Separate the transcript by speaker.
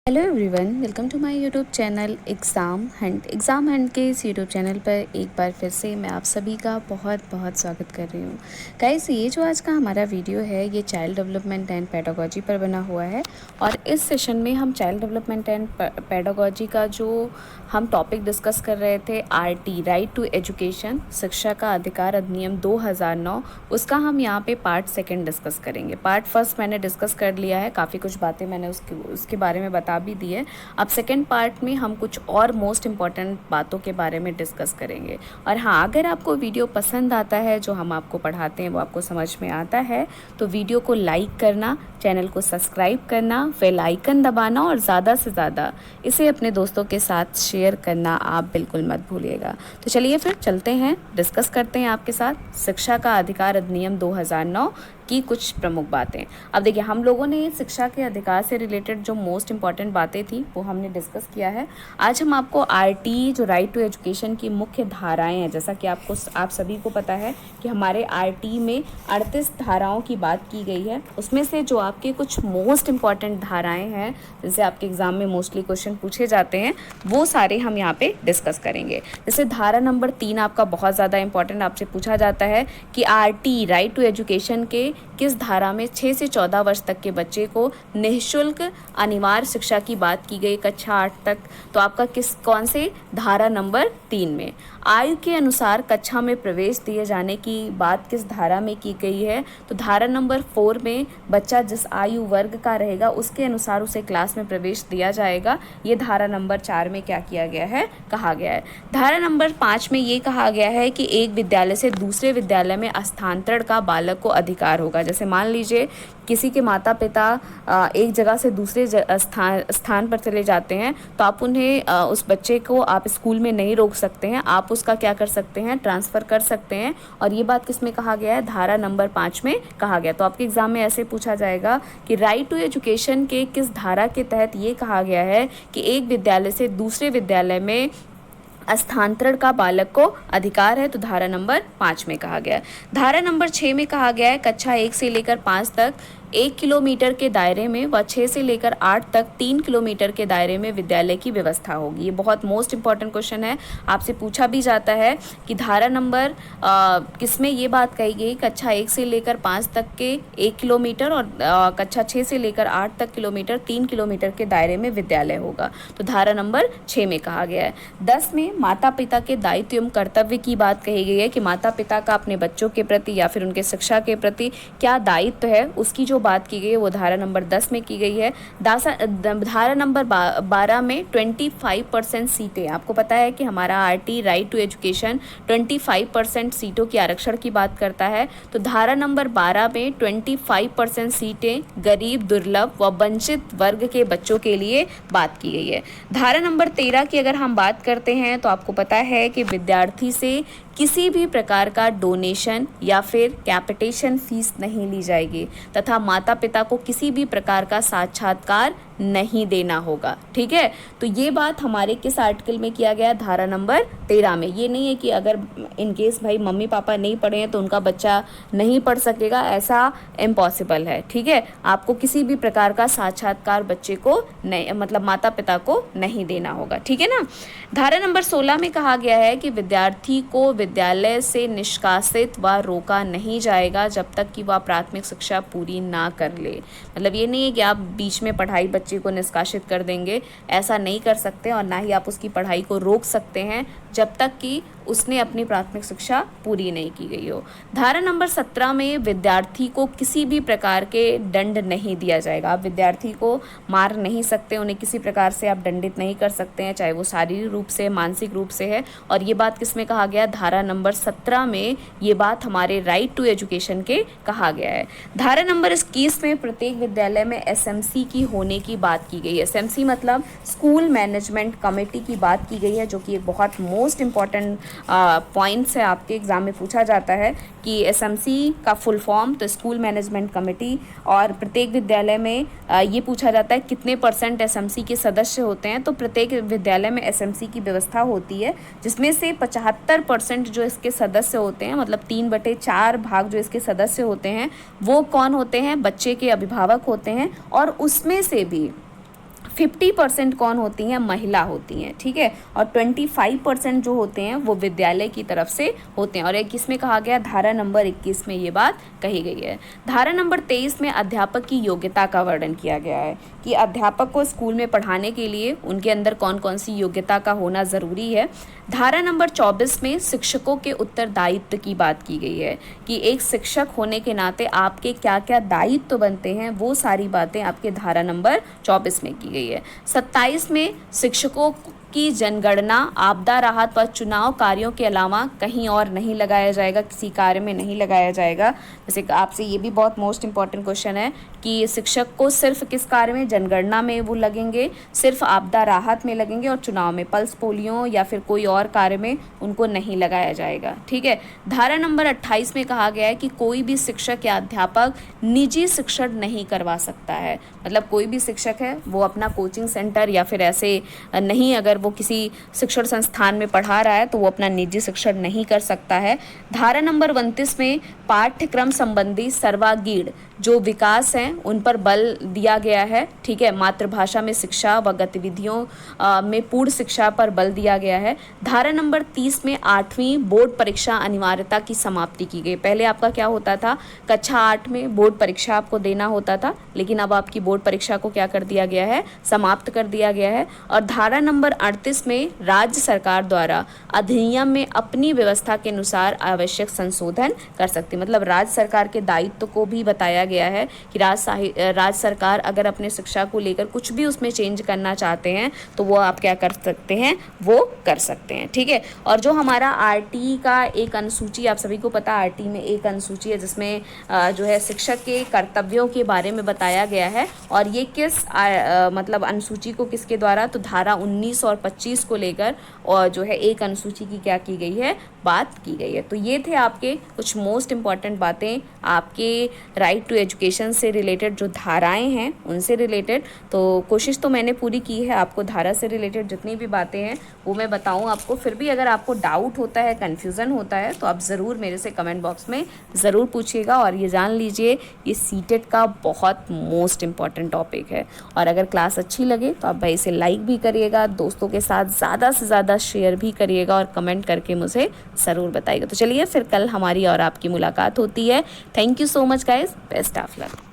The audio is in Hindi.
Speaker 1: Hello everyone, welcome to my YouTube channel exam hunt के इस यूट्यूब चैनल पर एक बार फिर से मैं आप सभी का बहुत बहुत स्वागत कर रही हूँ। गाइस, ये जो आज का हमारा वीडियो है ये चाइल्ड डेवलपमेंट एंड पेडागोजी पर बना हुआ है और इस सेशन में हम चाइल्ड डेवलपमेंट एंड पेडागोजी का जो हम टॉपिक डिस्कस कर रहे थे RT राइट टू एजुकेशन, शिक्षा का अधिकार अधिनियम 2009, उसका हम यहाँ पे पार्ट सेकेंड डिस्कस करेंगे। पार्ट फर्स्ट मैंने डिस्कस कर लिया है, काफ़ी कुछ बातें मैंने उसके बारे में बता भी दी है। अब सेकेंड पार्ट में हम कुछ और मोस्ट इम्पॉर्टेंट बातों के बारे में डिस्कस करेंगे। और हाँ, अगर आपको वीडियो पसंद आता है, जो हम आपको पढ़ाते हैं वो आपको समझ में आता है, तो वीडियो को लाइक करना, चैनल को सब्सक्राइब करना, बेल आइकन दबाना और ज़्यादा से ज़्यादा इसे अपने दोस्तों के साथ शेयर करना आप बिल्कुल मत भूलिएगा। तो चलिए फिर चलते हैं, डिस्कस करते हैं आपके साथ शिक्षा का अधिकार अधिनियम 2009 की कुछ प्रमुख बातें। अब देखिए, हम लोगों ने शिक्षा के अधिकार से रिलेटेड जो मोस्ट इम्पॉर्टेंट बातें थी वो हमने डिस्कस किया है। आज हम आपको RT जो राइट टू एजुकेशन की मुख्य धाराएं हैं, जैसा कि आप सभी को पता है कि हमारे RT में 38 धाराओं की बात की गई है। उसमें से जो आपके कुछ मोस्ट इम्पॉर्टेंट धाराएं हैं, जैसे आपके एग्जाम में मोस्टली क्वेश्चन पूछे जाते हैं, वो सारे हम यहाँ पे डिस्कस करेंगे। जैसे धारा नंबर 3 आपका बहुत ज़्यादा इंपॉर्टेंट, आपसे पूछा जाता है कि RT राइट टू एजुकेशन के किस धारा में 6 से 14 वर्ष तक के बच्चे को निःशुल्क अनिवार्य शिक्षा की बात की गई, कक्षा 8 तक। तो आपका कौन से धारा नंबर 3 में। आयु के अनुसार कक्षा में प्रवेश दिए जाने की बात किस धारा में की गई है, तो धारा नंबर 4 में बच्चा जिस आयु वर्ग का रहेगा उसके अनुसार उसे क्लास में प्रवेश दिया जाएगा। ये धारा नंबर 4 में क्या किया गया है, कहा गया है। धारा नंबर 5 में ये कहा गया है कि एक विद्यालय से दूसरे विद्यालय में स्थानांतरण का बालक को अधिकार होगा। जैसे मान लीजिए किसी के माता पिता एक जगह से दूसरे स्थान पर चले जाते हैं, तो आप उन्हें उस बच्चे को आप स्कूल में नहीं रोक सकते हैं, आप उसका क्या कर सकते हैं, ट्रांसफ़र कर सकते हैं। और ये बात किस में कहा गया है, धारा नंबर 5 में कहा गया। तो आपके एग्जाम में ऐसे पूछा जाएगा कि राइट टू एजुकेशन के किस धारा के तहत ये कहा गया है कि एक विद्यालय से दूसरे विद्यालय में स्थानांतरण का बालक को अधिकार है, तो धारा नंबर 5 में कहा गया है। धारा नंबर 6 में कहा गया है कक्षा 1 से लेकर 5 तक 1 किलोमीटर के दायरे में व 6 से लेकर 8 तक 3 किलोमीटर के दायरे में विद्यालय की व्यवस्था होगी। ये बहुत मोस्ट इंपॉर्टेंट क्वेश्चन है, आपसे पूछा भी जाता है कि धारा नंबर किसमें ये बात कही गई, कक्षा 1 से लेकर 5 तक के 1 किलोमीटर और कक्षा 6 से लेकर 8 तक किलोमीटर 3 किलोमीटर के दायरे में विद्यालय होगा। तो धारा नंबर 6 में कहा गया है। 10 में माता पिता के दायित्व एवं कर्तव्य की बात कही गई है कि माता पिता का अपने बच्चों के प्रति या फिर उनके शिक्षा के प्रति क्या दायित्व है, उसकी जो बात की गई है वो धारा नंबर 10 में की गई है। धारा नंबर 12 में 25% सीटें, आपको पता है कि हमारा RT राइट टू एजुकेशन 25% सीटों की आरक्षण की बात करता है। तो धारा नंबर 12 में 25% सीटें गरीब, दुर्लभ व वंचित वर्ग के बच्चों के लिए बात की गई है। धारा नंबर 13 की अगर हम बात करते हैं तो आपको पता है कि विद्यार्थी से किसी भी प्रकार का डोनेशन या फिर कैपिटेशन फीस नहीं ली जाएगी तथा माता पिता को किसी भी प्रकार का साक्षात्कार नहीं देना होगा। ठीक है, तो ये बात हमारे किस आर्टिकल में किया गया, धारा नंबर 13 में। ये नहीं है कि अगर इनकेस भाई मम्मी पापा नहीं पढ़े हैं तो उनका बच्चा नहीं पढ़ सकेगा, ऐसा इम्पॉसिबल है। ठीक है, आपको किसी भी प्रकार का साक्षात्कार बच्चे को नहीं, मतलब माता पिता को नहीं देना होगा। ठीक है ना। धारा नंबर 16 में कहा गया है कि विद्यार्थी को विद्यालय से निष्कासित व रोका नहीं जाएगा जब तक कि वह प्राथमिक शिक्षा पूरी ना कर ले। मतलब ये नहीं है कि आप बीच में पढ़ाई बच्चे को निष्कासित कर देंगे, ऐसा नहीं कर सकते, और ना ही आप उसकी पढ़ाई को रोक सकते हैं जब तक कि उसने अपनी प्राथमिक शिक्षा पूरी नहीं की गई हो। धारा नंबर 17 में विद्यार्थी को किसी भी प्रकार के दंड नहीं दिया जाएगा। आप विद्यार्थी को मार नहीं सकते, उन्हें किसी प्रकार से आप दंडित नहीं कर सकते हैं, चाहे वो शारीरिक रूप से, मानसिक रूप से है। और ये बात किस में कहा गया, धारा नंबर 17 में ये बात हमारे राइट टू एजुकेशन के कहा गया है। धारा नंबर 21 में प्रत्येक विद्यालय में SMC की होने की बात की गई है। SMC मतलब स्कूल मैनेजमेंट कमेटी की बात की गई है, जो कि एक बहुत मोस्ट इम्पॉर्टेंट पॉइंट्स है, आपके एग्जाम में पूछा जाता है कि SMC का फुल फॉर्म, तो स्कूल मैनेजमेंट कमेटी। और प्रत्येक विद्यालय में ये पूछा जाता है कितने % SMC के सदस्य होते हैं, तो प्रत्येक विद्यालय में SMC की व्यवस्था होती है, जिसमें से 75% जो इसके सदस्य होते हैं, मतलब 3/4 भाग जो इसके सदस्य होते हैं वो कौन होते हैं, बच्चे के अभिभावक होते हैं। और उसमें से भी 50% कौन होती हैं, महिला होती हैं, ठीक है, और 25% जो होते हैं वो विद्यालय की तरफ से होते हैं। और एक इसमें कहा गया, धारा नंबर 21 में ये बात कही गई है। धारा नंबर 23 में अध्यापक की योग्यता का वर्णन किया गया है कि अध्यापक को स्कूल में पढ़ाने के लिए उनके अंदर कौन कौन सी योग्यता का होना ज़रूरी है। धारा नंबर 24 में शिक्षकों के उत्तरदायित्व की बात की गई है कि एक शिक्षक होने के नाते आपके क्या क्या दायित्व बनते हैं, वो सारी बातें आपके धारा नंबर 24 में की गई है। 27 में शिक्षकों की जनगणना, आपदा राहत व चुनाव कार्यों के अलावा कहीं और नहीं लगाया जाएगा, किसी कार्य में नहीं लगाया जाएगा। जैसे आपसे ये भी बहुत मोस्ट इंपॉर्टेंट क्वेश्चन है कि शिक्षक को सिर्फ किस कार्य में, जनगणना में वो लगेंगे, सिर्फ आपदा राहत में लगेंगे और चुनाव में, पल्स पोलियो या फिर कोई और कार्य में उनको नहीं लगाया जाएगा, ठीक है। धारा नंबर 28 में कहा गया है कि कोई भी शिक्षक या अध्यापक निजी शिक्षण नहीं करवा सकता है। मतलब कोई भी शिक्षक है वो अपना कोचिंग सेंटर या फिर ऐसे नहीं, अगर वो किसी शिक्षण संस्थान में पढ़ा रहा है तो वो अपना निजी शिक्षण नहीं कर सकता है। धारा नंबर 29 में पाठ्यक्रम संबंधी सर्वांगीण जो विकास हैं उन पर बल दिया गया है, ठीक है। मातृभाषा में शिक्षा व गतिविधियों में पूर्ण शिक्षा पर बल दिया गया है। धारा नंबर 30 में 8वीं बोर्ड परीक्षा अनिवार्यता की समाप्ति की गई। पहले आपका क्या होता था, कक्षा 8 में बोर्ड परीक्षा आपको देना होता था, लेकिन अब आपकी बोर्ड परीक्षा को क्या कर दिया गया है, समाप्त कर दिया गया है। और धारा नंबर 38 में राज्य सरकार द्वारा अधिनियम में अपनी व्यवस्था के अनुसार आवश्यक संशोधन कर सकती है। मतलब राज्य सरकार के दायित्व को भी बताया गया है कि राज्य सरकार अगर अपने शिक्षा को लेकर कुछ भी उसमें चेंज करना चाहते हैं तो वो आप क्या कर सकते हैं, वो कर सकते हैं, ठीक है। और जो हमारा आरटी का एक अनुसूची, आप सभी को पता आरटी में एक अनुसूची है जिसमें जो है शिक्षक के कर्तव्यों के बारे में बताया गया है। और ये किस मतलब अनुसूची को किसके द्वारा, तो धारा 19 और 25 को लेकर और जो है एक अनुसूची की क्या की गई है, बात की गई है। तो ये थे आपके कुछ मोस्ट इम्पॉर्टेंट बातें आपके राइट टू एजुकेशन से रिलेटेड, जो धाराएं हैं उनसे रिलेटेड। तो कोशिश तो मैंने पूरी की है आपको धारा से रिलेटेड जितनी भी बातें हैं वो मैं बताऊं आपको। फिर भी अगर आपको डाउट होता है, कन्फ्यूज़न होता है तो आप ज़रूर मेरे से कमेंट बॉक्स में ज़रूर पूछिएगा। और ये जान लीजिए ये सीटेट का बहुत मोस्ट इम्पॉर्टेंट टॉपिक है। और अगर क्लास अच्छी लगे तो आप भाई इसे लाइक भी करिएगा, दोस्तों के साथ ज़्यादा से ज़्यादा शेयर भी करिएगा और कमेंट करके मुझे ज़रूर बताइएगा। तो चलिए फिर कल हमारी और आपकी मुलाकात होती है। Thank you so much guys, best of luck.